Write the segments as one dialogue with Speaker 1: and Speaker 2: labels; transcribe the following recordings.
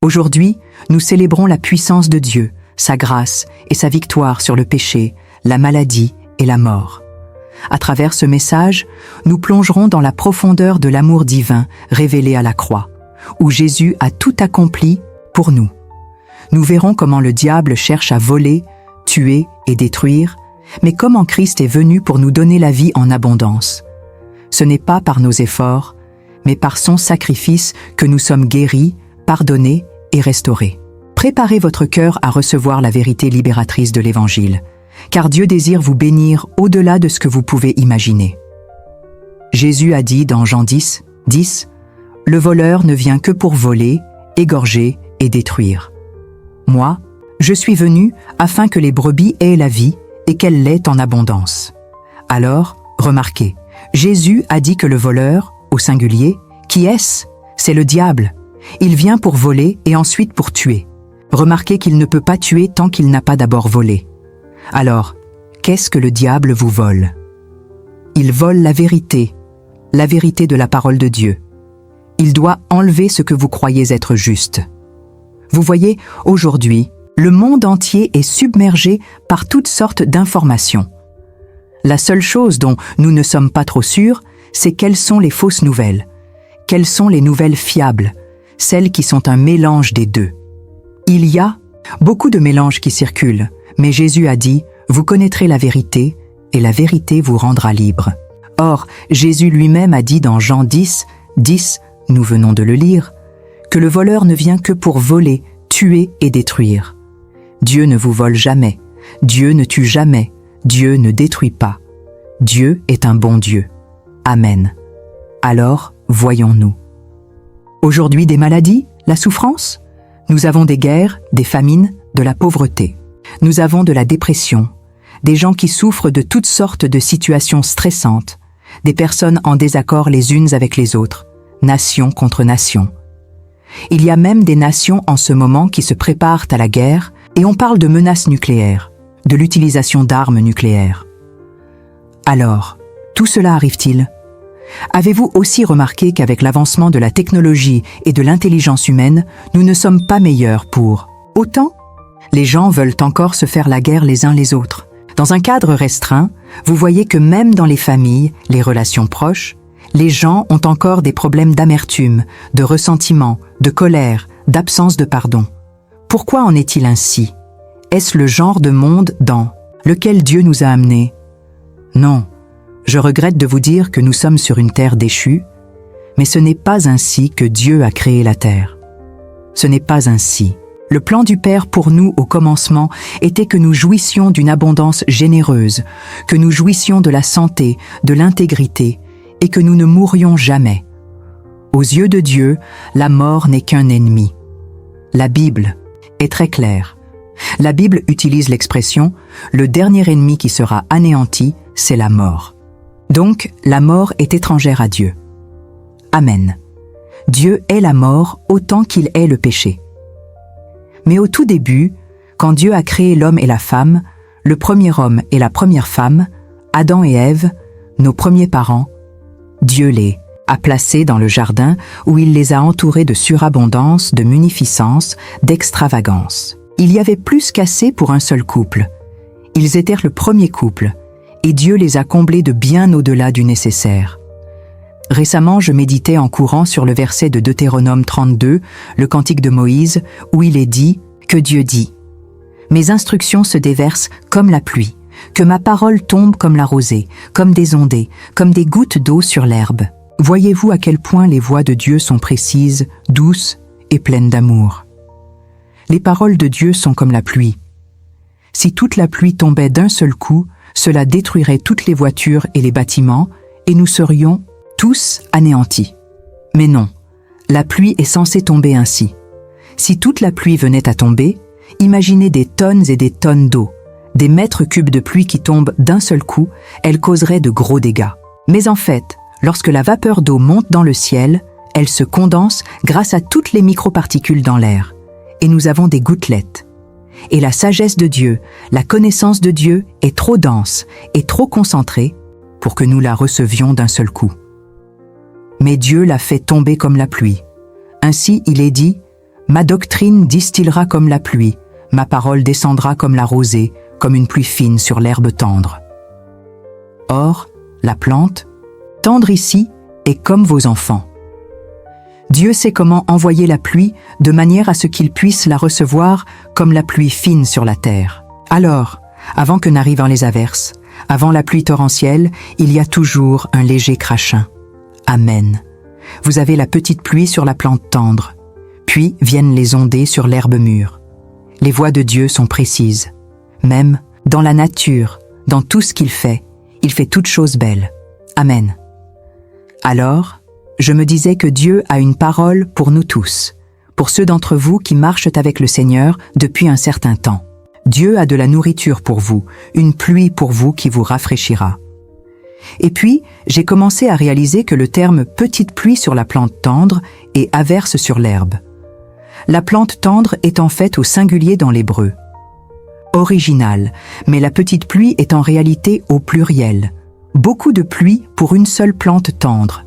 Speaker 1: Aujourd'hui, nous célébrons la puissance de Dieu, sa grâce et sa victoire sur le péché, la maladie et la mort. À travers ce message, nous plongerons dans la profondeur de l'amour divin révélé à la croix, où Jésus a tout accompli pour nous. Nous verrons comment le diable cherche à voler, tuer et détruire, mais comment Christ est venu pour nous donner la vie en abondance. Ce n'est pas par nos efforts, mais par son sacrifice que nous sommes guéris, pardonnés et restaurés. Préparez votre cœur à recevoir la vérité libératrice de l'Évangile, car Dieu désire vous bénir au-delà de ce que vous pouvez imaginer. Jésus a dit dans Jean 10, « Le voleur ne vient que pour voler, égorger et détruire. Moi, je suis venu afin que les brebis aient la vie et qu'elle l'ait en abondance. » Alors, remarquez, Jésus a dit que le voleur, au singulier, qui est-ce? C'est le diable. Il vient pour voler et ensuite pour tuer. Remarquez qu'il ne peut pas tuer tant qu'il n'a pas d'abord volé. Alors, qu'est-ce que le diable vous vole? Il vole la vérité de la parole de Dieu. Il doit enlever ce que vous croyez être juste. Vous voyez, aujourd'hui, le monde entier est submergé par toutes sortes d'informations. La seule chose dont nous ne sommes pas trop sûrs, c'est quelles sont les fausses nouvelles. Quelles sont les nouvelles fiables, celles qui sont un mélange des deux. Il y a beaucoup de mélanges qui circulent, mais Jésus a dit « Vous connaîtrez la vérité, et la vérité vous rendra libre. » Or, Jésus lui-même a dit dans Jean 10, nous venons de le lire, que le voleur ne vient que pour voler, tuer et détruire. Dieu ne vous vole jamais, Dieu ne tue jamais, Dieu ne détruit pas. Dieu est un bon Dieu. Amen. Alors, voyons-nous. Aujourd'hui, des maladies, la souffrance? Nous avons des guerres, des famines, de la pauvreté. Nous avons de la dépression, des gens qui souffrent de toutes sortes de situations stressantes, des personnes en désaccord les unes avec les autres, nation contre nation. Il y a même des nations en ce moment qui se préparent à la guerre et on parle de menaces nucléaires, de l'utilisation d'armes nucléaires. Alors, tout cela arrive-t-il? Avez-vous aussi remarqué qu'avec l'avancement de la technologie et de l'intelligence humaine, nous ne sommes pas meilleurs pour autant? Les gens veulent encore se faire la guerre les uns les autres. Dans un cadre restreint, vous voyez que même dans les familles, les relations proches, les gens ont encore des problèmes d'amertume, de ressentiment, de colère, d'absence de pardon. Pourquoi en est-il ainsi? Est-ce le genre de monde dans lequel Dieu nous a amenés? Non. Je regrette de vous dire que nous sommes sur une terre déchue, mais ce n'est pas ainsi que Dieu a créé la terre. Ce n'est pas ainsi. Le plan du Père pour nous au commencement était que nous jouissions d'une abondance généreuse, que nous jouissions de la santé, de l'intégrité, et que nous ne mourrions jamais. Aux yeux de Dieu, la mort n'est qu'un ennemi. La Bible est très claire. La Bible utilise l'expression « le dernier ennemi qui sera anéanti, c'est la mort ». Donc, la mort est étrangère à Dieu. Amen. Dieu est la mort autant qu'il est le péché. Mais au tout début, quand Dieu a créé l'homme et la femme, le premier homme et la première femme, Adam et Ève, nos premiers parents, Dieu les a placés dans le jardin où il les a entourés de surabondance, de munificence, d'extravagance. Il y avait plus qu'assez pour un seul couple. Ils étaient le premier couple, et Dieu les a comblés de bien au-delà du nécessaire. Récemment, je méditais en courant sur le verset de Deutéronome 32, le cantique de Moïse, où il est dit que Dieu dit « Mes instructions se déversent comme la pluie, que ma parole tombe comme la rosée, comme des ondées, comme des gouttes d'eau sur l'herbe. » Voyez-vous à quel point les voix de Dieu sont précises, douces et pleines d'amour. Les paroles de Dieu sont comme la pluie. Si toute la pluie tombait d'un seul coup, cela détruirait toutes les voitures et les bâtiments, et nous serions tous anéantis. Mais non, la pluie est censée tomber ainsi. Si toute la pluie venait à tomber, imaginez des tonnes et des tonnes d'eau, des mètres cubes de pluie qui tombent d'un seul coup, elle causerait de gros dégâts. Mais en fait, lorsque la vapeur d'eau monte dans le ciel, elle se condense grâce à toutes les microparticules dans l'air, et nous avons des gouttelettes. Et la sagesse de Dieu, la connaissance de Dieu est trop dense et trop concentrée pour que nous la recevions d'un seul coup. Mais Dieu l'a fait tomber comme la pluie. Ainsi, il est dit, Ma doctrine distillera comme la pluie, ma parole descendra comme la rosée, comme une pluie fine sur l'herbe tendre. Or, la plante, tendre ici, est comme vos enfants. Dieu sait comment envoyer la pluie de manière à ce qu'ils puissent la recevoir comme la pluie fine sur la terre. Alors, avant que n'arrivent les averses, avant la pluie torrentielle, il y a toujours un léger crachin. Amen. Vous avez la petite pluie sur la plante tendre, puis viennent les ondées sur l'herbe mûre. Les voies de Dieu sont précises. Même dans la nature, dans tout ce qu'il fait toutes choses belles. Amen. Alors, je me disais que Dieu a une parole pour nous tous, pour ceux d'entre vous qui marchent avec le Seigneur depuis un certain temps. Dieu a de la nourriture pour vous, une pluie pour vous qui vous rafraîchira. Et puis, j'ai commencé à réaliser que le terme « petite pluie sur la plante tendre » et « averse sur l'herbe ». La plante tendre est en fait au singulier dans l'hébreu. Original, mais la petite pluie est en réalité au pluriel. Beaucoup de pluie pour une seule plante tendre.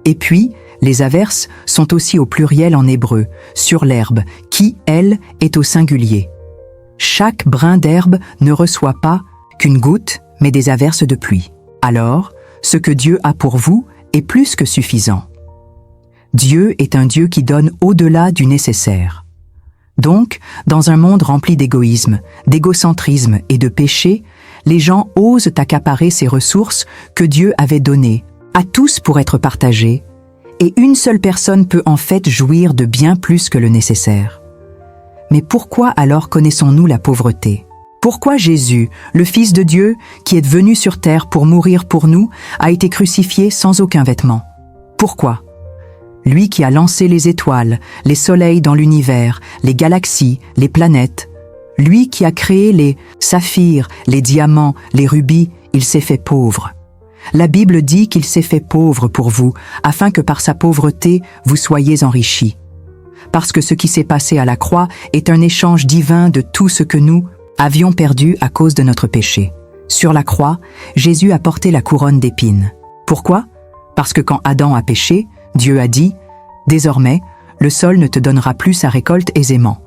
Speaker 1: Et puis, les averses sont aussi au pluriel en hébreu, sur l'herbe, qui, elle, est au singulier. Chaque brin d'herbe ne reçoit pas qu'une goutte, mais des averses de pluie. Alors, ce que Dieu a pour vous est plus que suffisant. Dieu est un Dieu qui donne au-delà du nécessaire. Donc, dans un monde rempli d'égoïsme, d'égocentrisme et de péché, les gens osent accaparer ces ressources que Dieu avait données, à tous pour être partagées, et une seule personne peut en fait jouir de bien plus que le nécessaire. Mais pourquoi alors connaissons-nous la pauvreté? Pourquoi Jésus, le Fils de Dieu, qui est venu sur terre pour mourir pour nous, a été crucifié sans aucun vêtement? Pourquoi? Lui qui a lancé les étoiles, les soleils dans l'univers, les galaxies, les planètes, lui qui a créé les saphirs, les diamants, les rubis, il s'est fait pauvre. La Bible dit qu'il s'est fait pauvre pour vous, afin que par sa pauvreté, vous soyez enrichis. Parce que ce qui s'est passé à la croix est un échange divin de tout ce que nous avions perdu à cause de notre péché. Sur la croix, Jésus a porté la couronne d'épines. Pourquoi? Parce que quand Adam a péché, Dieu a dit « Désormais, le sol ne te donnera plus sa récolte aisément.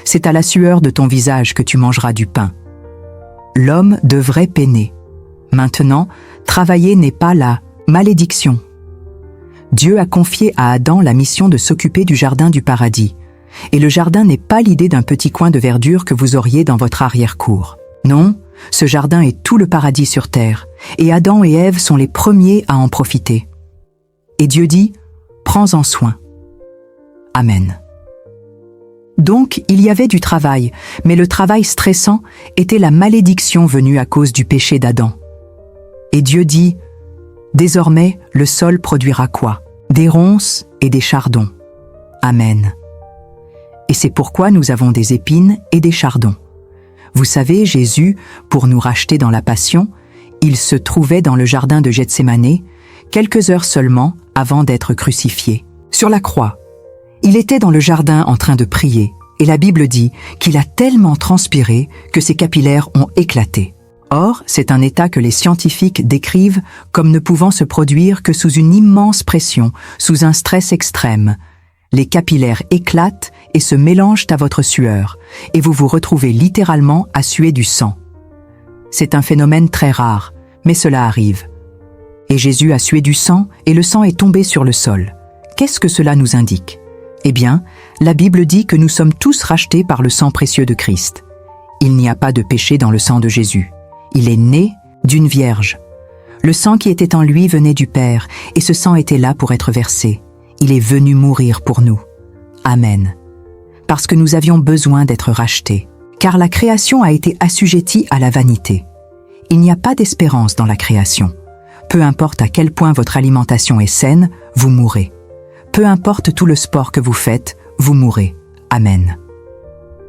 Speaker 1: C'est à la sueur de ton visage que tu mangeras du pain. » L'homme devrait peiner. Maintenant, travailler n'est pas la malédiction. Dieu a confié à Adam la mission de s'occuper du jardin du paradis. Et le jardin n'est pas l'idée d'un petit coin de verdure que vous auriez dans votre arrière-cour. Non, ce jardin est tout le paradis sur terre, et Adam et Ève sont les premiers à en profiter. Et Dieu dit « Prends-en soin. » Amen. Donc, il y avait du travail, mais le travail stressant était la malédiction venue à cause du péché d'Adam. Et Dieu dit « Désormais, le sol produira quoi? Des ronces et des chardons. » Amen. Et c'est pourquoi nous avons des épines et des chardons. Vous savez, Jésus, pour nous racheter dans la Passion, il se trouvait dans le jardin de Gethsémane, quelques heures seulement avant d'être crucifié. Sur la croix, il était dans le jardin en train de prier, et la Bible dit qu'il a tellement transpiré que ses capillaires ont éclaté. Or, c'est un état que les scientifiques décrivent comme ne pouvant se produire que sous une immense pression, sous un stress extrême. Les capillaires éclatent et se mélangent à votre sueur, et vous vous retrouvez littéralement à suer du sang. C'est un phénomène très rare, mais cela arrive. Et Jésus a sué du sang, et le sang est tombé sur le sol. Qu'est-ce que cela nous indique? Eh bien, la Bible dit que nous sommes tous rachetés par le sang précieux de Christ. Il n'y a pas de péché dans le sang de Jésus. Il est né d'une vierge. Le sang qui était en lui venait du Père, et ce sang était là pour être versé. Il est venu mourir pour nous. Amen. Parce que nous avions besoin d'être rachetés. Car la création a été assujettie à la vanité. Il n'y a pas d'espérance dans la création. Peu importe à quel point votre alimentation est saine, vous mourrez. Peu importe tout le sport que vous faites, vous mourrez. Amen.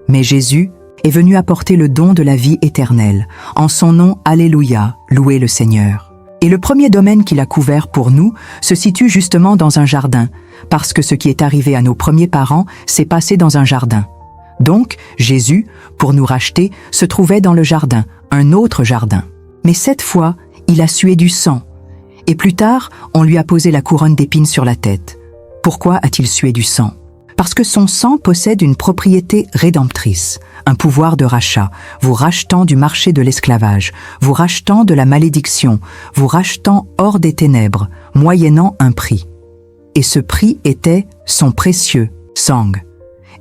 Speaker 1: Mais Jésus est venu apporter le don de la vie éternelle. En son nom, Alléluia, louez le Seigneur. Et le premier domaine qu'il a couvert pour nous se situe justement dans un jardin, parce que ce qui est arrivé à nos premiers parents s'est passé dans un jardin. Donc, Jésus, pour nous racheter, se trouvait dans le jardin, un autre jardin. Mais cette fois, il a sué du sang. Et plus tard, on lui a posé la couronne d'épines sur la tête. Pourquoi a-t-il sué du sang? Parce que son sang possède une propriété rédemptrice, un pouvoir de rachat, vous rachetant du marché de l'esclavage, vous rachetant de la malédiction, vous rachetant hors des ténèbres, moyennant un prix. Et ce prix était son précieux sang.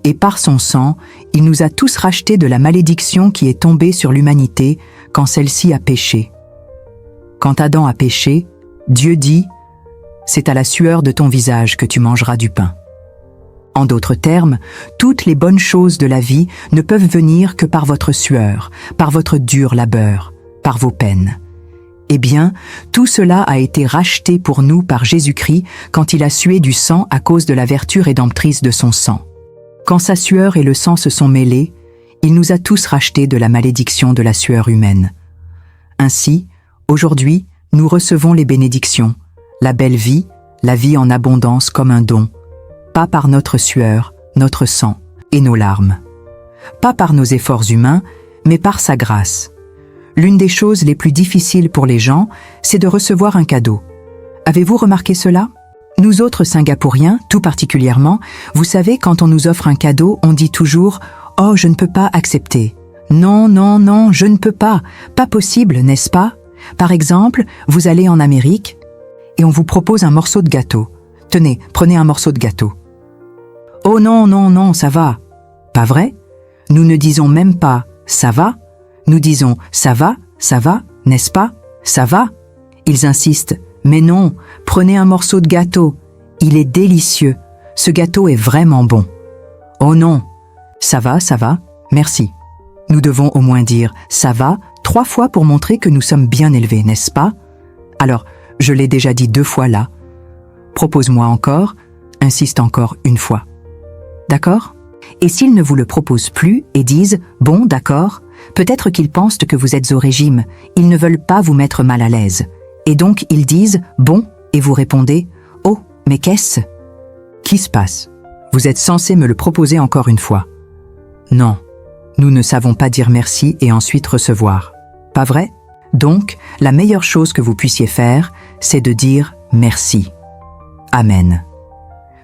Speaker 1: Et par son sang, il nous a tous rachetés de la malédiction qui est tombée sur l'humanité quand celle-ci a péché. Quand Adam a péché, Dieu dit « C'est à la sueur de ton visage que tu mangeras du pain ». En d'autres termes, toutes les bonnes choses de la vie ne peuvent venir que par votre sueur, par votre dur labeur, par vos peines. Eh bien, tout cela a été racheté pour nous par Jésus-Christ quand il a sué du sang à cause de la vertu rédemptrice de son sang. Quand sa sueur et le sang se sont mêlés, il nous a tous rachetés de la malédiction de la sueur humaine. Ainsi, aujourd'hui, nous recevons les bénédictions, la belle vie, la vie en abondance comme un don, pas par notre sueur, notre sang et nos larmes. Pas par nos efforts humains, mais par sa grâce. L'une des choses les plus difficiles pour les gens, c'est de recevoir un cadeau. Avez-vous remarqué cela? Nous autres Singapouriens, tout particulièrement, vous savez, quand on nous offre un cadeau, on dit toujours « Oh, je ne peux pas accepter ». Non, non, non, je ne peux pas. Pas possible, n'est-ce pas? Par exemple, vous allez en Amérique et on vous propose un morceau de gâteau. Tenez, prenez un morceau de gâteau. Oh non, non, non, ça va. Pas vrai? Nous ne disons même pas « ça va ». Nous disons « ça va, n'est-ce pas? Ça va ». Ils insistent « mais non, prenez un morceau de gâteau. Il est délicieux. Ce gâteau est vraiment bon. » Oh non, ça va, merci. Nous devons au moins dire « ça va » 3 fois pour montrer que nous sommes bien élevés, n'est-ce pas? Alors, je l'ai déjà dit 2 fois là. Propose-moi encore, insiste encore 1 fois. D'accord? Et s'ils ne vous le proposent plus et disent « bon, d'accord », peut-être qu'ils pensent que vous êtes au régime, ils ne veulent pas vous mettre mal à l'aise. Et donc ils disent « bon » et vous répondez « oh, mais qu'est-ce ?» Qui se passe? Vous êtes censé me le proposer encore 1 fois. Non, nous ne savons pas dire merci et ensuite recevoir. Pas vrai? Donc, la meilleure chose que vous puissiez faire, c'est de dire merci. Amen.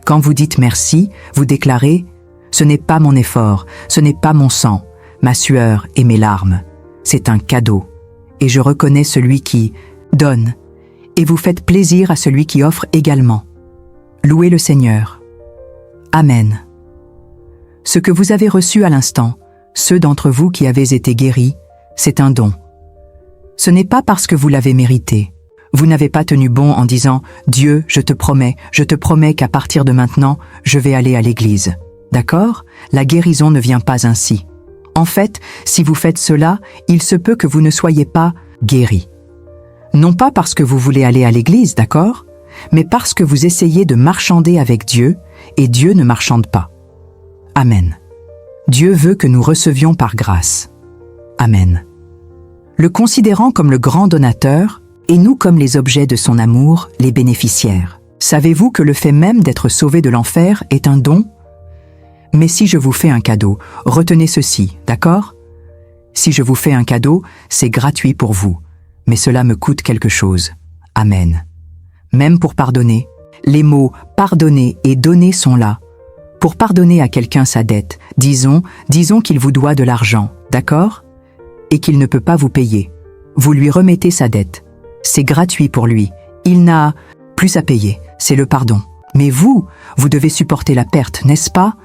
Speaker 1: Quand vous dites merci, vous déclarez « ce n'est pas mon effort, ce n'est pas mon sang, ma sueur et mes larmes. C'est un cadeau. Et je reconnais celui qui donne. Et vous faites plaisir à celui qui offre également. Louez le Seigneur. Amen. Ce que vous avez reçu à l'instant, ceux d'entre vous qui avez été guéris, c'est un don. Ce n'est pas parce que vous l'avez mérité. Vous n'avez pas tenu bon en disant « Dieu, je te promets qu'à partir de maintenant, je vais aller à l'église. » D'accord? La guérison ne vient pas ainsi. En fait, si vous faites cela, il se peut que vous ne soyez pas guéri. Non pas parce que vous voulez aller à l'église, d'accord? Mais parce que vous essayez de marchander avec Dieu, et Dieu ne marchande pas. Amen. Dieu veut que nous recevions par grâce. Amen. Le considérant comme le grand donateur, et nous comme les objets de son amour, les bénéficiaires. Savez-vous que le fait même d'être sauvé de l'enfer est un don? Mais si je vous fais un cadeau, retenez ceci, d'accord? Si je vous fais un cadeau, c'est gratuit pour vous, mais cela me coûte quelque chose. Amen. Même pour pardonner, les mots « pardonner » et « donner » sont là. Pour pardonner à quelqu'un sa dette, disons qu'il vous doit de l'argent, d'accord? Et qu'il ne peut pas vous payer. Vous lui remettez sa dette. C'est gratuit pour lui. Il n'a plus à payer. C'est le pardon. Mais vous devez supporter la perte, n'est-ce pas?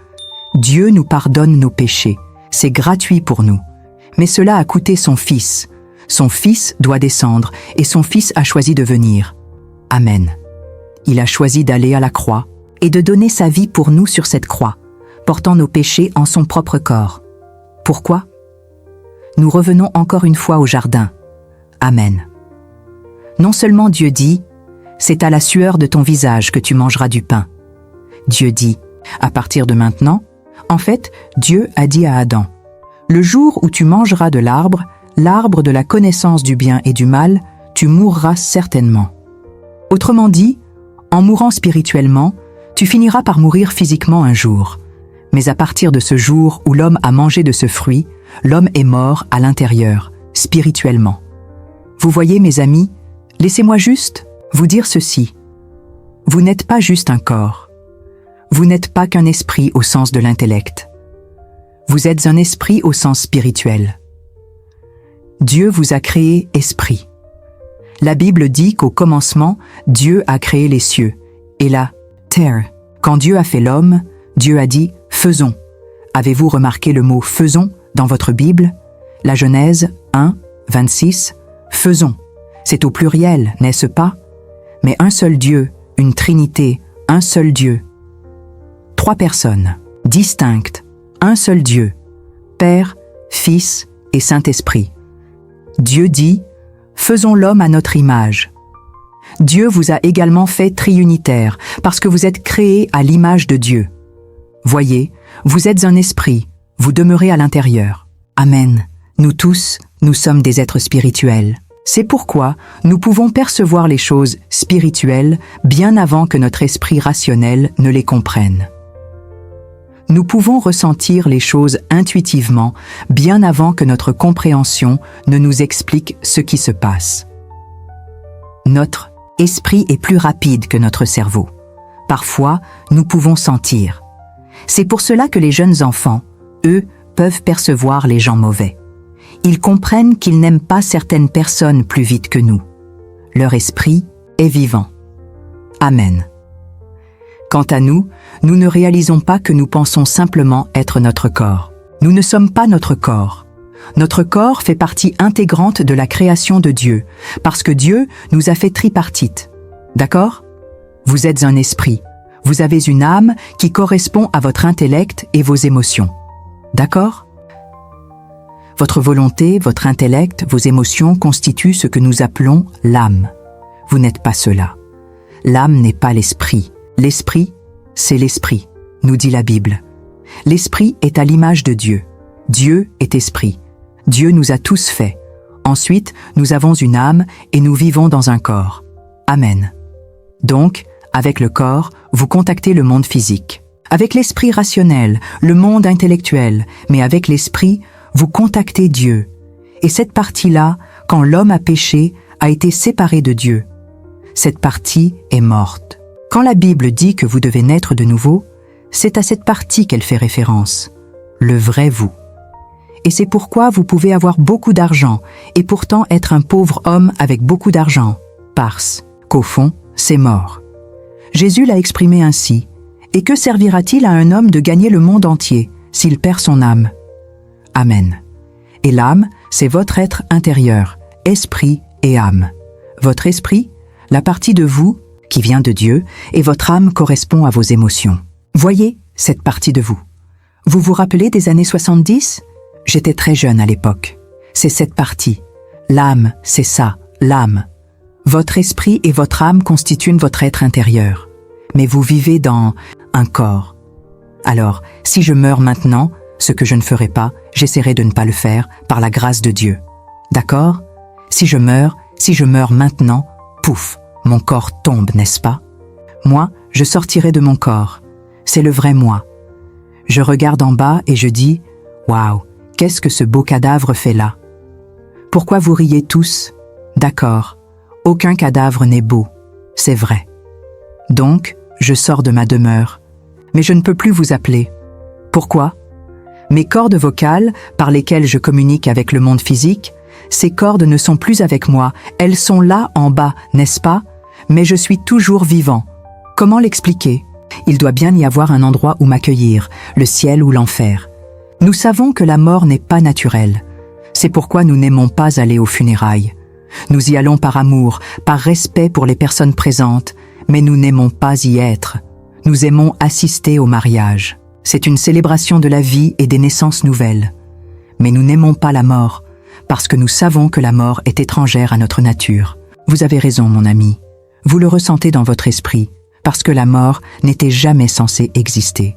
Speaker 1: Dieu nous pardonne nos péchés. C'est gratuit pour nous. Mais cela a coûté son Fils. Son Fils doit descendre et son Fils a choisi de venir. Amen. Il a choisi d'aller à la croix et de donner sa vie pour nous sur cette croix, portant nos péchés en son propre corps. Pourquoi? Nous revenons encore une fois au jardin. Amen. Non seulement Dieu dit « c'est à la sueur de ton visage que tu mangeras du pain ». Dieu dit « à partir de maintenant », en fait, Dieu a dit à Adam « le jour où tu mangeras de l'arbre, l'arbre de la connaissance du bien et du mal, tu mourras certainement. » Autrement dit, en mourant spirituellement, tu finiras par mourir physiquement un jour. Mais à partir de ce jour où l'homme a mangé de ce fruit, l'homme est mort à l'intérieur, spirituellement. Vous voyez, mes amis, laissez-moi juste vous dire ceci. Vous n'êtes pas juste un corps. vous n'êtes pas qu'un esprit au sens de l'intellect. Vous êtes un esprit au sens spirituel. Dieu vous a créé esprit. La Bible dit qu'au commencement, Dieu a créé les cieux et la terre. Quand Dieu a fait l'homme, Dieu a dit « faisons ». Avez-vous remarqué le mot « faisons » dans votre Bible? La Genèse 1, 26, « faisons ». C'est au pluriel, n'est-ce pas? Mais un seul Dieu, une Trinité, un seul Dieu. Trois personnes, distinctes, un seul Dieu, Père, Fils et Saint-Esprit. Dieu dit « faisons l'homme à notre image ». Dieu vous a également fait triunitaire, parce que vous êtes créés à l'image de Dieu. Voyez, vous êtes un esprit, vous demeurez à l'intérieur. Amen. Nous tous, nous sommes des êtres spirituels. C'est pourquoi nous pouvons percevoir les choses spirituelles bien avant que notre esprit rationnel ne les comprenne. Nous pouvons ressentir les choses intuitivement bien avant que notre compréhension ne nous explique ce qui se passe. Notre esprit est plus rapide que notre cerveau. Parfois, nous pouvons sentir. C'est pour cela que les jeunes enfants, eux, peuvent percevoir les gens mauvais. Ils comprennent qu'ils n'aiment pas certaines personnes plus vite que nous. Leur esprit est vivant. Amen. Quant à nous, nous ne réalisons pas que nous pensons simplement être notre corps. Nous ne sommes pas notre corps. Notre corps fait partie intégrante de la création de Dieu, parce que Dieu nous a fait tripartite. D'accord? Vous êtes un esprit. Vous avez une âme qui correspond à votre intellect et vos émotions. D'accord? Votre volonté, votre intellect, vos émotions constituent ce que nous appelons l'âme. Vous n'êtes pas cela. L'âme n'est pas l'esprit. L'esprit, c'est l'esprit, nous dit la Bible. L'esprit est à l'image de Dieu. Dieu est esprit. Dieu nous a tous faits. Ensuite, nous avons une âme et nous vivons dans un corps. Amen. Donc, avec le corps, vous contactez le monde physique. Avec l'esprit rationnel, le monde intellectuel, mais avec l'esprit, vous contactez Dieu. Et cette partie-là, quand l'homme a péché, a été séparée de Dieu. Cette partie est morte. Quand la Bible dit que vous devez naître de nouveau, c'est à cette partie qu'elle fait référence, le vrai vous. Et c'est pourquoi vous pouvez avoir beaucoup d'argent et pourtant être un pauvre homme avec beaucoup d'argent, parce qu'au fond, c'est mort. Jésus l'a exprimé ainsi. Et que servira-t-il à un homme de gagner le monde entier s'il perd son âme? Amen. Et l'âme, c'est votre être intérieur, esprit et âme. Votre esprit, la partie de vous, qui vient de Dieu, et votre âme correspond à vos émotions. Voyez cette partie de vous. Vous vous rappelez des années 70? J'étais très jeune à l'époque. C'est cette partie. L'âme, c'est ça, l'âme. Votre esprit et votre âme constituent votre être intérieur. Mais vous vivez dans un corps. Alors, si je meurs maintenant, ce que je ne ferai pas, j'essaierai de ne pas le faire par la grâce de Dieu. D'accord? Si je meurs maintenant, pouf, mon corps tombe, n'est-ce pas? Moi, je sortirai de mon corps. C'est le vrai moi. Je regarde en bas et je dis « Waouh, qu'est-ce que ce beau cadavre fait là ?» Pourquoi vous riez tous? D'accord, aucun cadavre n'est beau, c'est vrai. Donc, je sors de ma demeure. Mais je ne peux plus vous appeler. Pourquoi? Mes cordes vocales, par lesquelles je communique avec le monde physique, ces cordes ne sont plus avec moi, elles sont là en bas, n'est-ce pas? Mais je suis toujours vivant. Comment l'expliquer? Il doit bien y avoir un endroit où m'accueillir, le ciel ou l'enfer. Nous savons que la mort n'est pas naturelle. C'est pourquoi nous n'aimons pas aller aux funérailles. Nous y allons par amour, par respect pour les personnes présentes, mais nous n'aimons pas y être. Nous aimons assister au mariage. C'est une célébration de la vie et des naissances nouvelles. Mais nous n'aimons pas la mort, parce que nous savons que la mort est étrangère à notre nature. Vous avez raison, mon ami. Vous le ressentez dans votre esprit, parce que la mort n'était jamais censée exister.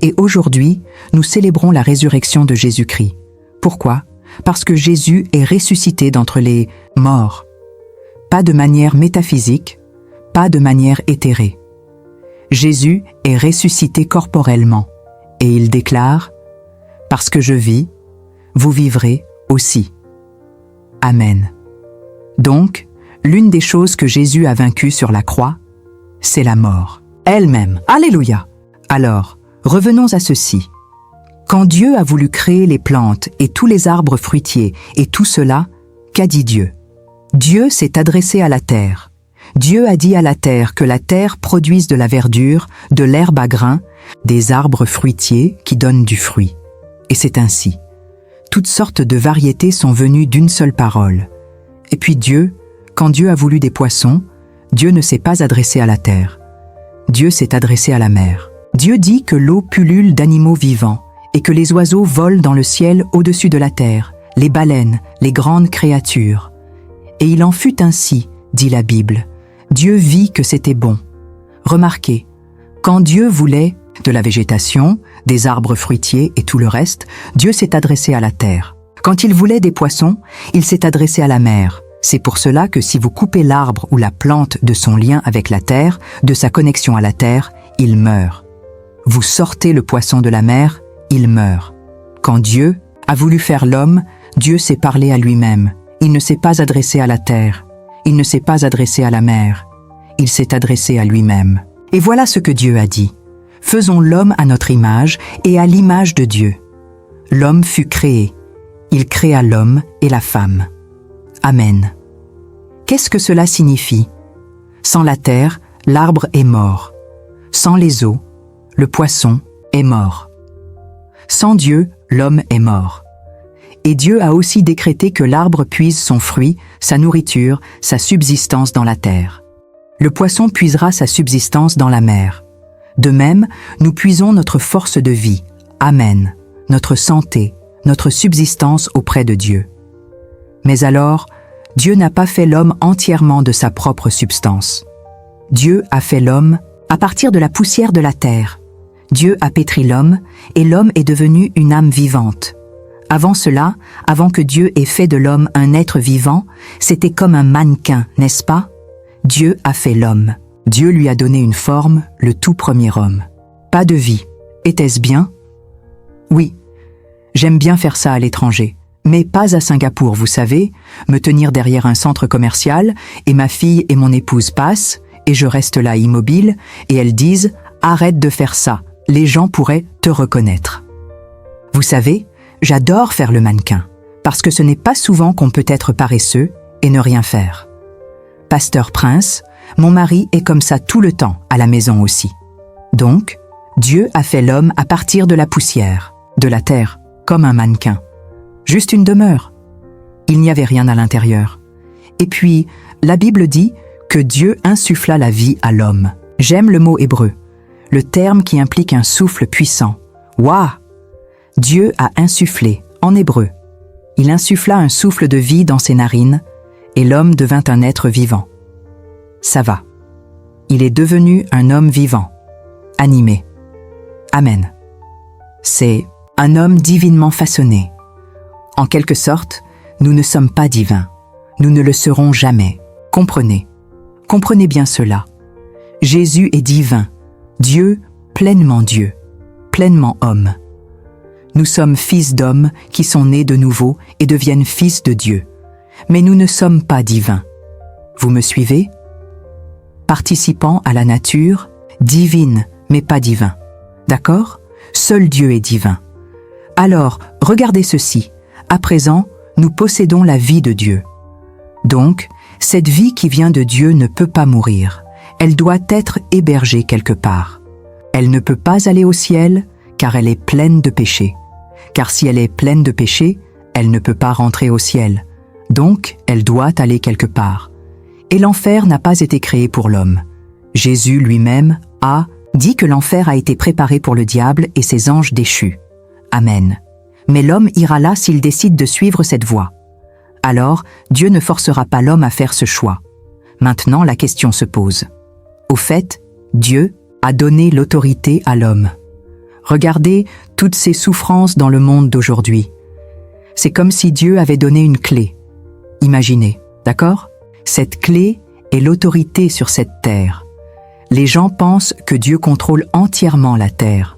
Speaker 1: Et aujourd'hui, nous célébrons la résurrection de Jésus-Christ. Pourquoi? Parce que Jésus est ressuscité d'entre les morts. Pas de manière métaphysique, pas de manière éthérée. Jésus est ressuscité corporellement, et il déclare « Parce que je vis, vous vivrez aussi. » Amen. Donc, l'une des choses que Jésus a vaincues sur la croix, c'est la mort elle-même. Alléluia! Alors, revenons à ceci. Quand Dieu a voulu créer les plantes et tous les arbres fruitiers et tout cela, qu'a dit Dieu? Dieu s'est adressé à la terre. Dieu a dit à la terre que la terre produise de la verdure, de l'herbe à grains, des arbres fruitiers qui donnent du fruit. Et c'est ainsi. Toutes sortes de variétés sont venues d'une seule parole. Et puis Dieu, quand Dieu a voulu des poissons, Dieu ne s'est pas adressé à la terre. Dieu s'est adressé à la mer. Dieu dit que l'eau pullule d'animaux vivants et que les oiseaux volent dans le ciel au-dessus de la terre, les baleines, les grandes créatures. Et il en fut ainsi, dit la Bible. Dieu vit que c'était bon. Remarquez, quand Dieu voulait de la végétation, des arbres fruitiers et tout le reste, Dieu s'est adressé à la terre. Quand il voulait des poissons, il s'est adressé à la mer. C'est pour cela que si vous coupez l'arbre ou la plante de son lien avec la terre, de sa connexion à la terre, il meurt. Vous sortez le poisson de la mer, il meurt. Quand Dieu a voulu faire l'homme, Dieu s'est parlé à lui-même. Il ne s'est pas adressé à la terre. Il ne s'est pas adressé à la mer. Il s'est adressé à lui-même. Et voilà ce que Dieu a dit. Faisons l'homme à notre image et à l'image de Dieu. L'homme fut créé. Il créa l'homme et la femme. Amen. Qu'est-ce que cela signifie? Sans la terre, l'arbre est mort. Sans les eaux, le poisson est mort. Sans Dieu, l'homme est mort. Et Dieu a aussi décrété que l'arbre puise son fruit, sa nourriture, sa subsistance dans la terre. Le poisson puisera sa subsistance dans la mer. De même, nous puisons notre force de vie, Amen, notre santé, notre subsistance auprès de Dieu. Mais alors, Dieu n'a pas fait l'homme entièrement de sa propre substance. Dieu a fait l'homme à partir de la poussière de la terre. Dieu a pétri l'homme, et l'homme est devenu une âme vivante. Avant cela, avant que Dieu ait fait de l'homme un être vivant, c'était comme un mannequin, n'est-ce pas? Dieu a fait l'homme. Dieu lui a donné une forme, le tout premier homme. Pas de vie. Était-ce bien? Oui. J'aime bien faire ça à l'étranger. Mais pas à Singapour, vous savez, me tenir derrière un centre commercial, et ma fille et mon épouse passent, et je reste là immobile, et elles disent « Arrête de faire ça, les gens pourraient te reconnaître. » Vous savez, j'adore faire le mannequin, parce que ce n'est pas souvent qu'on peut être paresseux et ne rien faire. Pasteur Prince, mon mari est comme ça tout le temps, à la maison aussi. Donc, Dieu a fait l'homme à partir de la poussière, de la terre, comme un mannequin. Juste une demeure. Il n'y avait rien à l'intérieur. Et puis, la Bible dit que Dieu insuffla la vie à l'homme. J'aime le mot hébreu, le terme qui implique un souffle puissant. Waouh! Dieu a insufflé, en hébreu. Il insuffla un souffle de vie dans ses narines, et l'homme devint un être vivant. Ça va. Il est devenu un homme vivant, animé. Amen. C'est un homme divinement façonné. En quelque sorte, nous ne sommes pas divins. Nous ne le serons jamais. Comprenez. Comprenez bien cela. Jésus est divin. Dieu, pleinement homme. Nous sommes fils d'hommes qui sont nés de nouveau et deviennent fils de Dieu. Mais nous ne sommes pas divins. Vous me suivez? Participant à la nature, divine, mais pas divin. D'accord? Seul Dieu est divin. Alors, regardez ceci. À présent, nous possédons la vie de Dieu. Donc, cette vie qui vient de Dieu ne peut pas mourir. Elle doit être hébergée quelque part. Elle ne peut pas aller au ciel, car elle est pleine de péché. Car si elle est pleine de péché, elle ne peut pas rentrer au ciel. Donc, elle doit aller quelque part. Et l'enfer n'a pas été créé pour l'homme. Jésus lui-même a dit que l'enfer a été préparé pour le diable et ses anges déchus. Amen. Mais l'homme ira là s'il décide de suivre cette voie. Alors, Dieu ne forcera pas l'homme à faire ce choix. Maintenant, la question se pose. Au fait, Dieu a donné l'autorité à l'homme. Regardez toutes ces souffrances dans le monde d'aujourd'hui. C'est comme si Dieu avait donné une clé. Imaginez, d'accord? Cette clé est l'autorité sur cette terre. Les gens pensent que Dieu contrôle entièrement la terre.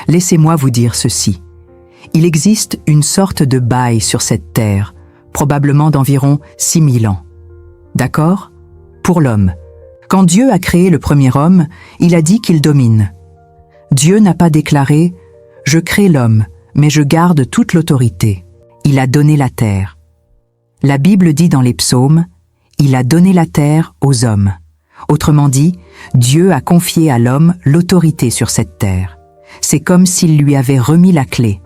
Speaker 1: Laissez-moi vous dire ceci. Il existe une sorte de bail sur cette terre, probablement d'environ 6000 ans. D'accord? Pour l'homme. Quand Dieu a créé le premier homme, il a dit qu'il domine. Dieu n'a pas déclaré « Je crée l'homme, mais je garde toute l'autorité. Il a donné la terre. » La Bible dit dans les psaumes « Il a donné la terre aux hommes. » Autrement dit, Dieu a confié à l'homme l'autorité sur cette terre. C'est comme s'il lui avait remis la clé.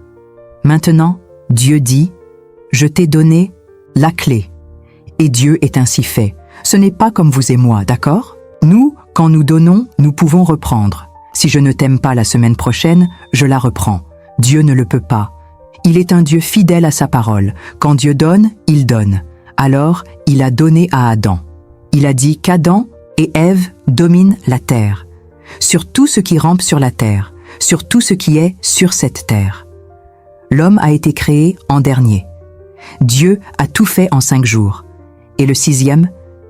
Speaker 1: Maintenant, Dieu dit « Je t'ai donné la clé. » Et Dieu est ainsi fait. Ce n'est pas comme vous et moi, d'accord? Nous, quand nous donnons, nous pouvons reprendre. Si je ne t'aime pas la semaine prochaine, je la reprends. Dieu ne le peut pas. Il est un Dieu fidèle à sa parole. Quand Dieu donne, il donne. Alors, il a donné à Adam. Il a dit qu'Adam et Ève dominent la terre, sur tout ce qui rampe sur la terre, sur tout ce qui est sur cette terre. L'homme a été créé en dernier. Dieu a tout fait en 5 jours. Et le 6e,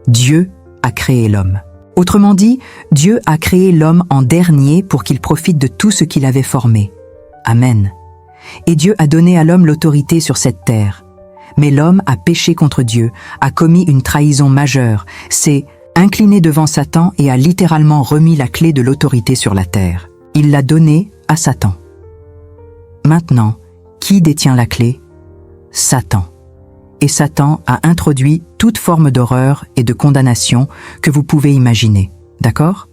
Speaker 1: Dieu a créé l'homme. Autrement dit, Dieu a créé l'homme en dernier pour qu'il profite de tout ce qu'il avait formé. Amen. Et Dieu a donné à l'homme l'autorité sur cette terre. Mais l'homme a péché contre Dieu, a commis une trahison majeure, s'est incliné devant Satan et a littéralement remis la clé de l'autorité sur la terre. Il l'a donnée à Satan. Maintenant, qui détient la clé? Satan. Et Satan a introduit toute forme d'horreur et de condamnation que vous pouvez imaginer. D'accord?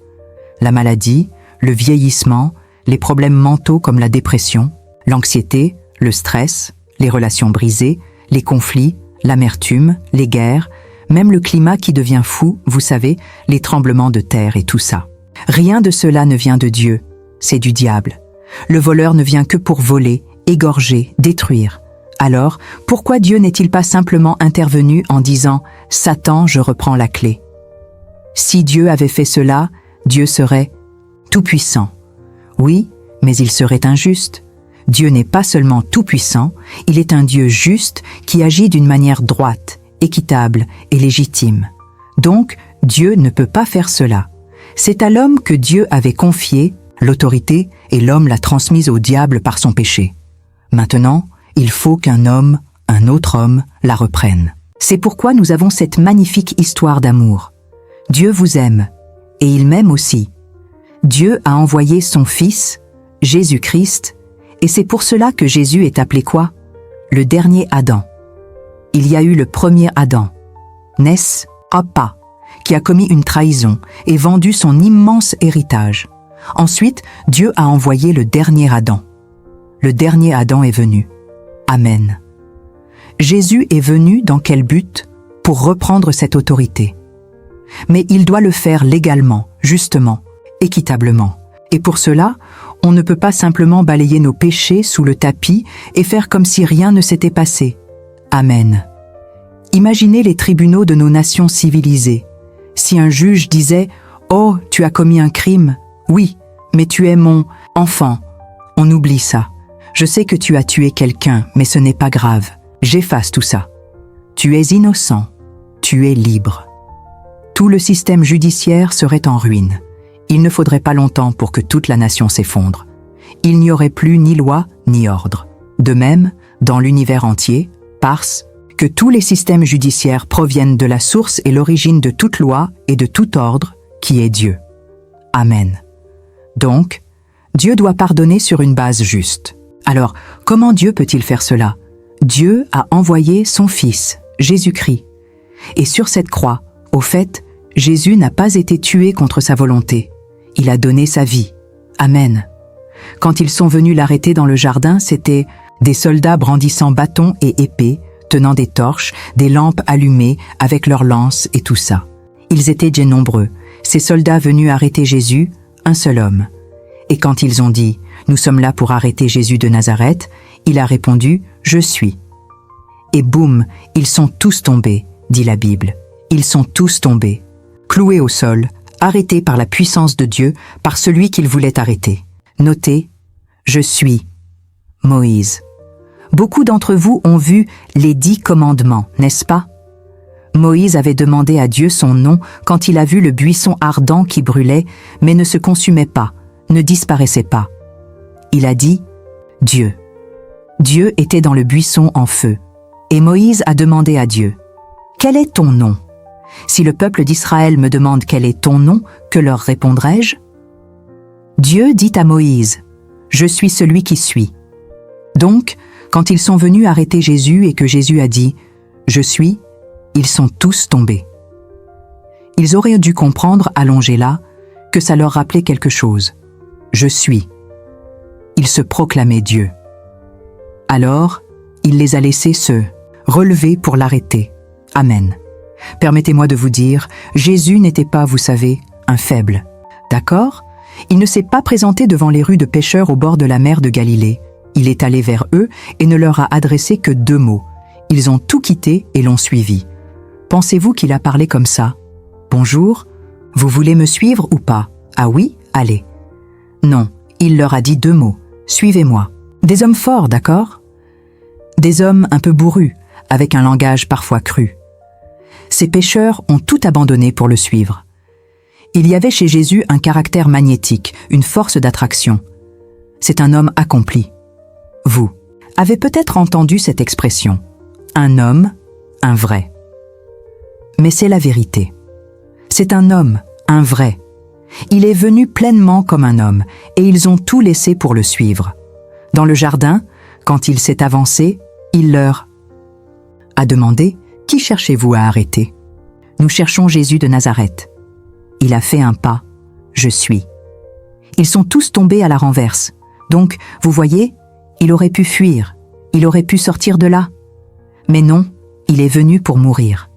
Speaker 1: La maladie, le vieillissement, les problèmes mentaux comme la dépression, l'anxiété, le stress, les relations brisées, les conflits, l'amertume, les guerres, même le climat qui devient fou, vous savez, les tremblements de terre et tout ça. Rien de cela ne vient de Dieu, c'est du diable. Le voleur ne vient que pour voler, égorger, détruire. Alors, pourquoi Dieu n'est-il pas simplement intervenu en disant « Satan, je reprends la clé » ? Si Dieu avait fait cela, Dieu serait tout-puissant. Oui, mais il serait injuste. Dieu n'est pas seulement tout-puissant, il est un Dieu juste qui agit d'une manière droite, équitable et légitime. Donc, Dieu ne peut pas faire cela. C'est à l'homme que Dieu avait confié l'autorité et l'homme l'a transmise au diable par son péché. Maintenant, il faut qu'un homme, un autre homme, la reprenne. C'est pourquoi nous avons cette magnifique histoire d'amour. Dieu vous aime, et il m'aime aussi. Dieu a envoyé son Fils, Jésus-Christ, et c'est pour cela que Jésus est appelé quoi? Le dernier Adam. Il y a eu le premier Adam, n'est-ce pas, qui a commis une trahison et vendu son immense héritage. Ensuite, Dieu a envoyé le dernier Adam. Le dernier Adam est venu. Amen. Jésus est venu dans quel but? Pour reprendre cette autorité. Mais il doit le faire légalement, justement, équitablement. Et pour cela, on ne peut pas simplement balayer nos péchés sous le tapis et faire comme si rien ne s'était passé. Amen. Imaginez les tribunaux de nos nations civilisées. Si un juge disait « Oh, tu as commis un crime. Oui, mais tu es mon enfant. » On oublie ça. Je sais que tu as tué quelqu'un, mais ce n'est pas grave. J'efface tout ça. Tu es innocent. Tu es libre. Tout le système judiciaire serait en ruine. Il ne faudrait pas longtemps pour que toute la nation s'effondre. Il n'y aurait plus ni loi ni ordre. De même, dans l'univers entier, parce que tous les systèmes judiciaires proviennent de la source et l'origine de toute loi et de tout ordre, qui est Dieu. Amen. Donc, Dieu doit pardonner sur une base juste. Alors, comment Dieu peut-il faire cela? Dieu a envoyé son Fils, Jésus-Christ. Et sur cette croix, au fait, Jésus n'a pas été tué contre sa volonté. Il a donné sa vie. Amen. Quand ils sont venus l'arrêter dans le jardin, c'était des soldats brandissant bâtons et épées, tenant des torches, des lampes allumées, avec leurs lances et tout ça. Ils étaient déjà nombreux. Ces soldats venus arrêter Jésus, un seul homme. Et quand ils ont dit « Nous sommes là pour arrêter Jésus de Nazareth », il a répondu « Je suis ». Et boum, ils sont tous tombés, dit la Bible. Ils sont tous tombés, cloués au sol, arrêtés par la puissance de Dieu, par celui qu'il voulait arrêter. Notez, je suis Moïse. Beaucoup d'entre vous ont vu les 10 commandements, n'est-ce pas? Moïse avait demandé à Dieu son nom quand il a vu le buisson ardent qui brûlait, mais ne se consumait pas, ne disparaissait pas. Il a dit « Dieu ». Dieu était dans le buisson en feu, et Moïse a demandé à Dieu « Quel est ton nom ?» Si le peuple d'Israël me demande quel est ton nom, que leur répondrai-je? Dieu dit à Moïse, « Je suis celui qui suis ». Donc, quand ils sont venus arrêter Jésus et que Jésus a dit « Je suis », ils sont tous tombés. Ils auraient dû comprendre, allongés là, que ça leur rappelait quelque chose. « Je suis ». Il se proclamait Dieu. Alors, il les a laissés se relever pour l'arrêter. Amen. Permettez-moi de vous dire, Jésus n'était pas, vous savez, un faible. D'accord ? Il ne s'est pas présenté devant les rues de pêcheurs au bord de la mer de Galilée. Il est allé vers eux et ne leur a adressé que 2 mots. Ils ont tout quitté et l'ont suivi. Pensez-vous qu'il a parlé comme ça ? Bonjour, vous voulez me suivre ou pas ? Ah oui, allez. Non, il leur a dit 2 mots. Suivez-moi. Des hommes forts, d'accord ? Des hommes un peu bourrus, avec un langage parfois cru. Ces pêcheurs ont tout abandonné pour le suivre. Il y avait chez Jésus un caractère magnétique, une force d'attraction. C'est un homme accompli. Vous avez peut-être entendu cette expression. Un homme, un vrai. Mais c'est la vérité. C'est un homme, un vrai. Il est venu pleinement comme un homme, et ils ont tout laissé pour le suivre. Dans le jardin, quand il s'est avancé, il leur a demandé « Qui cherchez-vous à arrêter ?» Nous cherchons Jésus de Nazareth. Il a fait un pas, je suis. Ils sont tous tombés à la renverse. Donc, vous voyez, il aurait pu fuir, il aurait pu sortir de là. Mais non, il est venu pour mourir.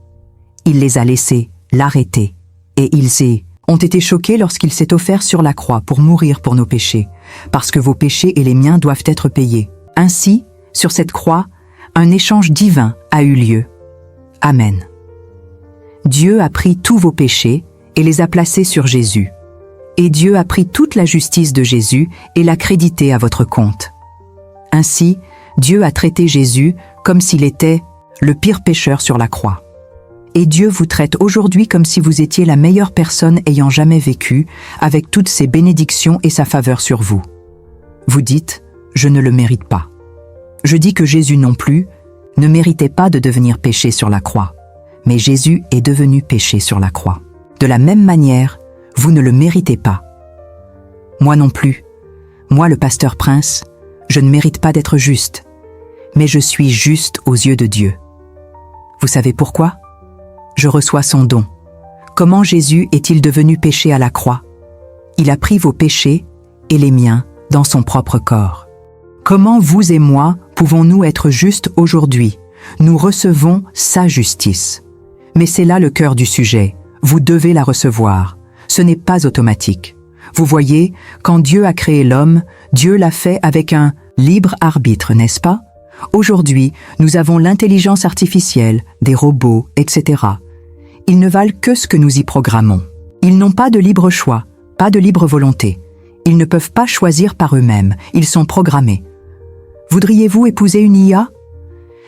Speaker 1: Il les a laissés, l'arrêter. Et ils ont été choqués lorsqu'il s'est offert sur la croix pour mourir pour nos péchés, parce que vos péchés et les miens doivent être payés. Ainsi, sur cette croix, un échange divin a eu lieu. Amen. Dieu a pris tous vos péchés et les a placés sur Jésus. Et Dieu a pris toute la justice de Jésus et l'a créditée à votre compte. Ainsi, Dieu a traité Jésus comme s'il était le pire pécheur sur la croix. Et Dieu vous traite aujourd'hui comme si vous étiez la meilleure personne ayant jamais vécu, avec toutes ses bénédictions et sa faveur sur vous. Vous dites, je ne le mérite pas. Je dis que Jésus non plus ne méritait pas de devenir péché sur la croix, mais Jésus est devenu péché sur la croix. De la même manière, vous ne le méritez pas. Moi non plus. Moi, le pasteur Prince, je ne mérite pas d'être juste, mais je suis juste aux yeux de Dieu. Vous savez pourquoi ? Je reçois son don. Comment Jésus est-il devenu péché à la croix ? Il a pris vos péchés et les miens dans son propre corps. Comment vous et moi pouvons-nous être justes aujourd'hui ? Nous recevons sa justice. Mais c'est là le cœur du sujet. Vous devez la recevoir. Ce n'est pas automatique. Vous voyez, quand Dieu a créé l'homme, Dieu l'a fait avec un libre arbitre, n'est-ce pas ? Aujourd'hui, nous avons l'intelligence artificielle, des robots, etc. Ils ne valent que ce que nous y programmons. Ils n'ont pas de libre choix, pas de libre volonté. Ils ne peuvent pas choisir par eux-mêmes, ils sont programmés. Voudriez-vous épouser une IA ?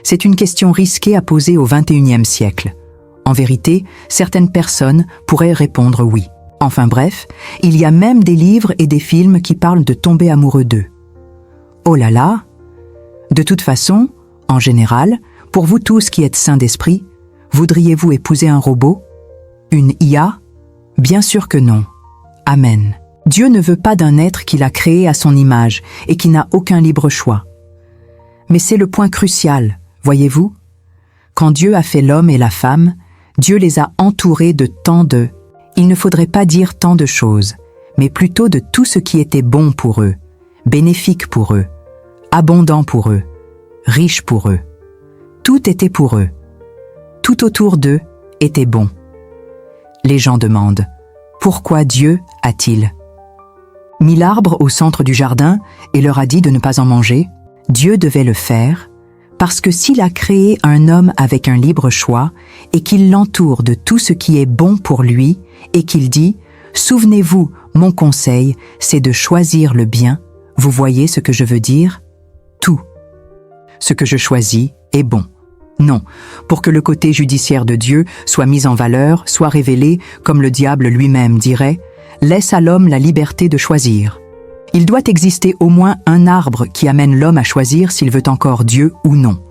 Speaker 1: C'est une question risquée à poser au XXIe siècle. En vérité, certaines personnes pourraient répondre oui. Enfin bref, il y a même des livres et des films qui parlent de tomber amoureux d'eux. Oh là là ! De toute façon, en général, pour vous tous qui êtes saints d'esprit, voudriez-vous épouser un robot ? Une IA ? Bien sûr que non. Amen. Dieu ne veut pas d'un être qu'il a créé à son image et qui n'a aucun libre choix. Mais c'est le point crucial, voyez-vous ? Quand Dieu a fait l'homme et la femme, Dieu les a entourés de tant de... Il ne faudrait pas dire tant de choses, mais plutôt de tout ce qui était bon pour eux, bénéfique pour eux, abondant pour eux, riche pour eux. Tout était pour eux. Tout autour d'eux était bon. Les gens demandent, pourquoi Dieu a-t-il mis l'arbre au centre du jardin et leur a dit de ne pas en manger ? Dieu devait le faire parce que s'il a créé un homme avec un libre choix et qu'il l'entoure de tout ce qui est bon pour lui et qu'il dit « Souvenez-vous, mon conseil, c'est de choisir le bien », vous voyez ce que je veux dire ? Tout. Ce que je choisis est bon. Non, pour que le côté judiciaire de Dieu soit mis en valeur, soit révélé, comme le diable lui-même dirait, laisse à l'homme la liberté de choisir. Il doit exister au moins un arbre qui amène l'homme à choisir s'il veut encore Dieu ou non.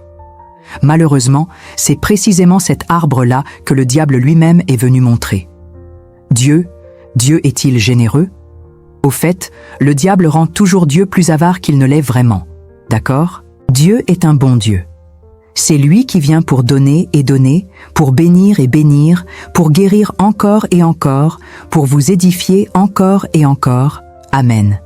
Speaker 1: Malheureusement, c'est précisément cet arbre-là que le diable lui-même est venu montrer. Dieu est-il généreux ? Au fait, le diable rend toujours Dieu plus avare qu'il ne l'est vraiment. D'accord? Dieu est un bon Dieu. C'est lui qui vient pour donner et donner, pour bénir et bénir, pour guérir encore et encore, pour vous édifier encore et encore. Amen.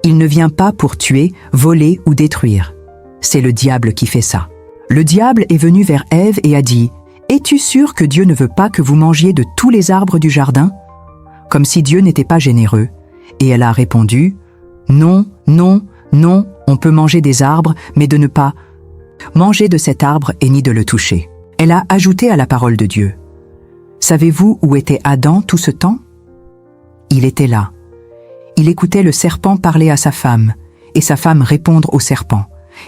Speaker 1: Il ne vient pas pour tuer, voler ou détruire. C'est le diable qui fait ça. Le diable est venu vers Ève et a dit « Es-tu sûr que Dieu ne veut pas que vous mangiez de tous les arbres du jardin ?» Comme si Dieu n'était pas généreux. Et elle a répondu « Non, non, non, on peut manger des arbres, mais de ne pas manger de cet arbre et ni de le toucher. » Elle a ajouté à la parole de Dieu. Savez-vous où était Adam tout ce temps? Il était là. Il écoutait le serpent parler à sa femme, et sa femme répondre au serpent,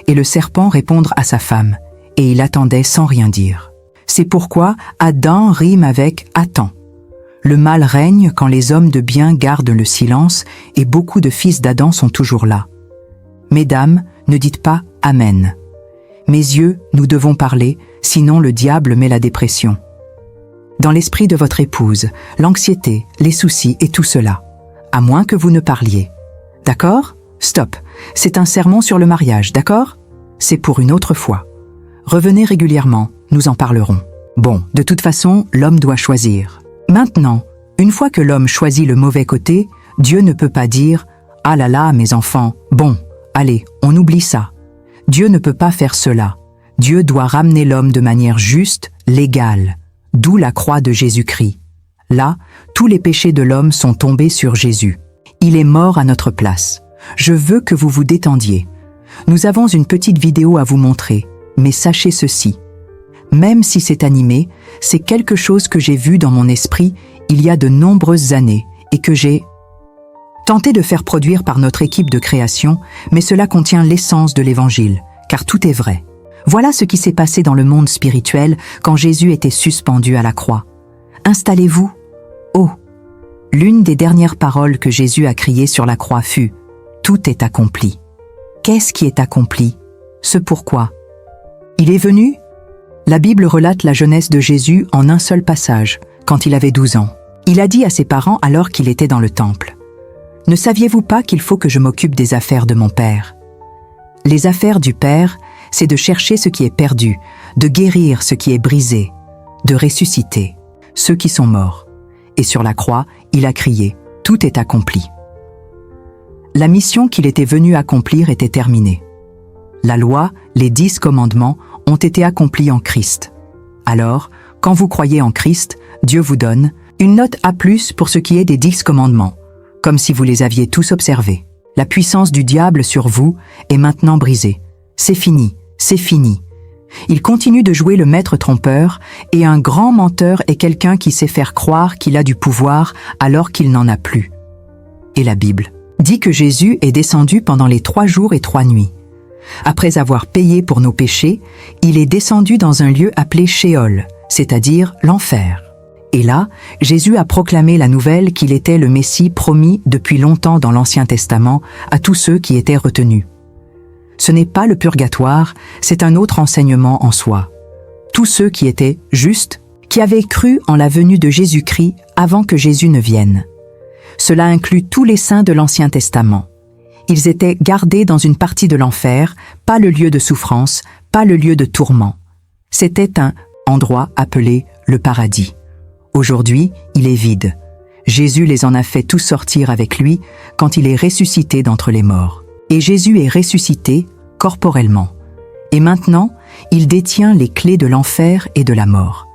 Speaker 1: et le serpent répondre à sa femme, et il attendait sans rien dire. C'est pourquoi Adam rime avec Attends. Le mal règne quand les hommes de bien gardent le silence, et beaucoup de fils d'Adam sont toujours là. Mesdames, ne dites pas Amen. Mes yeux, nous devons parler, sinon le diable met la dépression. Dans l'esprit de votre épouse, l'anxiété, les soucis et tout cela. À moins que vous ne parliez. D'accord? Stop. C'est un sermon sur le mariage, d'accord? C'est pour une autre fois. Revenez régulièrement, nous en parlerons. Bon, de toute façon, l'homme doit choisir. Maintenant, une fois que l'homme choisit le mauvais côté, Dieu ne peut pas dire « Ah là là, mes enfants, bon, allez, on oublie ça ». Dieu ne peut pas faire cela. Dieu doit ramener l'homme de manière juste, légale. D'où la croix de Jésus-Christ. Là, tous les péchés de l'homme sont tombés sur Jésus. Il est mort à notre place. Je veux que vous vous détendiez. Nous avons une petite vidéo à vous montrer, mais sachez ceci. Même si c'est animé, c'est quelque chose que j'ai vu dans mon esprit il y a de nombreuses années et que j'ai tenté de faire produire par notre équipe de création, mais cela contient l'essence de l'Évangile, car tout est vrai. Voilà ce qui s'est passé dans le monde spirituel quand Jésus était suspendu à la croix. Installez-vous. Oh! L'une des dernières paroles que Jésus a criées sur la croix fut « Tout est accompli ». Qu'est-ce qui est accompli? Ce pourquoi? Il est venu? La Bible relate la jeunesse de Jésus en un seul passage, quand il avait 12 ans. Il a dit à ses parents alors qu'il était dans le temple « Ne saviez-vous pas qu'il faut que je m'occupe des affaires de mon Père ?» Les affaires du Père, c'est de chercher ce qui est perdu, de guérir ce qui est brisé, de ressusciter ceux qui sont morts. Et sur la croix, il a crié « Tout est accompli ». La mission qu'il était venu accomplir était terminée. La loi, les 10 commandements, ont été accomplis en Christ. Alors, quand vous croyez en Christ, Dieu vous donne une note A+ pour ce qui est des 10 commandements, comme si vous les aviez tous observés. La puissance du diable sur vous est maintenant brisée. C'est fini, c'est fini. Il continue de jouer le maître trompeur, et un grand menteur est quelqu'un qui sait faire croire qu'il a du pouvoir alors qu'il n'en a plus. Et la Bible dit que Jésus est descendu pendant les 3 jours et 3 nuits. Après avoir payé pour nos péchés, il est descendu dans un lieu appelé Sheol, c'est-à-dire l'enfer. Et là, Jésus a proclamé la nouvelle qu'il était le Messie promis depuis longtemps dans l'Ancien Testament à tous ceux qui étaient retenus. Ce n'est pas le purgatoire, c'est un autre enseignement en soi. Tous ceux qui étaient justes, qui avaient cru en la venue de Jésus-Christ avant que Jésus ne vienne. Cela inclut tous les saints de l'Ancien Testament. Ils étaient gardés dans une partie de l'enfer, pas le lieu de souffrance, pas le lieu de tourment. C'était un endroit appelé le paradis. Aujourd'hui, il est vide. Jésus les en a fait tous sortir avec lui quand il est ressuscité d'entre les morts. Et Jésus est ressuscité corporellement. Et maintenant, il détient les clés de l'enfer et de la mort.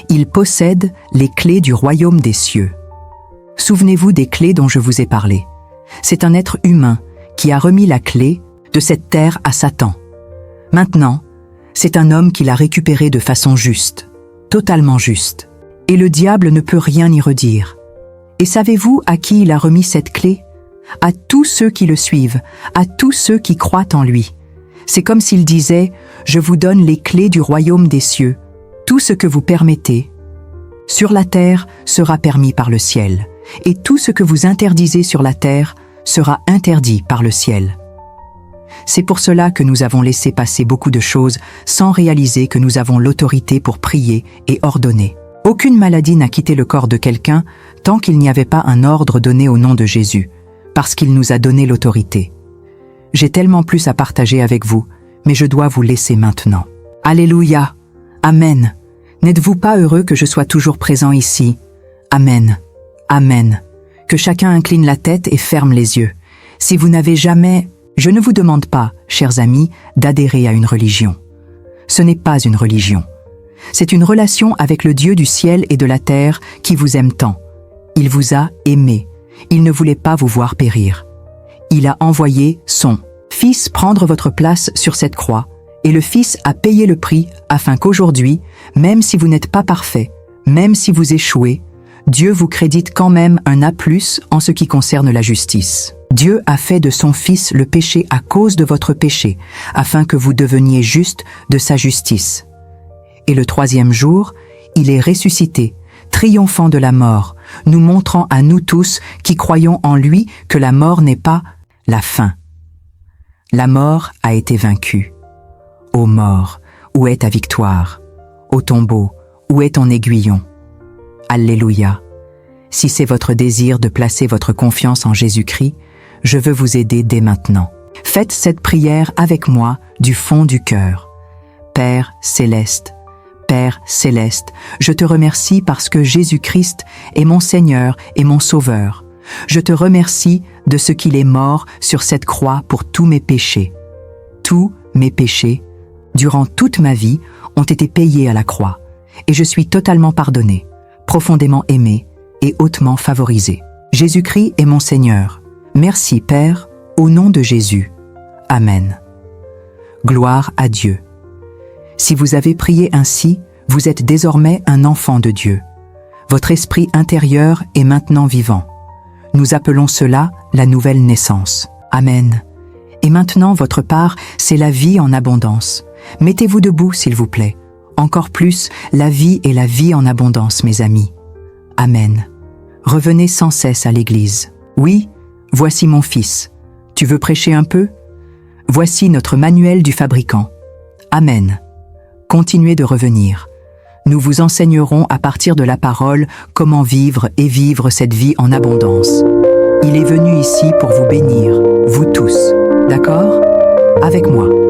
Speaker 1: Il possède les clés du royaume des cieux. Souvenez-vous des clés dont je vous ai parlé. C'est un être humain qui a remis la clé de cette terre à Satan. Maintenant, c'est un homme qui l'a récupérée de façon juste, totalement juste. Et le diable ne peut rien y redire. Et savez-vous à qui il a remis cette clé? À tous ceux qui le suivent, à tous ceux qui croient en lui. C'est comme s'il disait « Je vous donne les clés du royaume des cieux. Tout ce que vous permettez sur la terre sera permis par le ciel, et tout ce que vous interdisez sur la terre sera interdit par le ciel. » C'est pour cela que nous avons laissé passer beaucoup de choses sans réaliser que nous avons l'autorité pour prier et ordonner. Aucune maladie n'a quitté le corps de quelqu'un tant qu'il n'y avait pas un ordre donné au nom de Jésus. parce qu'il nous a donné l'autorité. J'ai tellement plus à partager avec vous, mais je dois vous laisser maintenant. Alléluia. Amen. N'êtes-vous pas heureux que je sois toujours présent ici? Amen. Amen. Que chacun incline la tête et ferme les yeux. Si vous n'avez jamais... Je ne vous demande pas, chers amis, d'adhérer à une religion. Ce n'est pas une religion. C'est une relation avec le Dieu du ciel et de la terre qui vous aime tant. Il vous a aimé. Il ne voulait pas vous voir périr. Il a envoyé son Fils prendre votre place sur cette croix, et le Fils a payé le prix afin qu'aujourd'hui, même si vous n'êtes pas parfait, même si vous échouez, Dieu vous crédite quand même un A+ en ce qui concerne la justice. Dieu a fait de son Fils le péché à cause de votre péché, afin que vous deveniez justes de sa justice. Et le troisième jour, il est ressuscité, triomphant de la mort, nous montrant à nous tous qui croyons en lui que la mort n'est pas la fin. La mort a été vaincue. Ô mort, où est ta victoire? Ô tombeau, où est ton aiguillon? Alléluia. Si c'est votre désir de placer votre confiance en Jésus-Christ, je veux vous aider dès maintenant. Faites cette prière avec moi du fond du cœur. Père céleste, je te remercie parce que Jésus-Christ est mon Seigneur et mon Sauveur. Je te remercie de ce qu'il est mort sur cette croix pour tous mes péchés. Tous mes péchés, durant toute ma vie, ont été payés à la croix, et je suis totalement pardonné, profondément aimé et hautement favorisé. Jésus-Christ est mon Seigneur. Merci Père, au nom de Jésus. Amen. Gloire à Dieu. Si vous avez prié ainsi, vous êtes désormais un enfant de Dieu. Votre esprit intérieur est maintenant vivant. Nous appelons cela la nouvelle naissance. Amen. Et maintenant, votre part, c'est la vie en abondance. Mettez-vous debout, s'il vous plaît. Encore plus, la vie est la vie en abondance, mes amis. Amen. Revenez sans cesse à l'église. Oui, voici mon fils. Tu veux prêcher un peu? Voici notre manuel du fabricant. Amen. Continuez de revenir. Nous vous enseignerons à partir de la parole comment vivre et vivre cette vie en abondance. Il est venu ici pour vous bénir, vous tous. D'accord? Avec moi.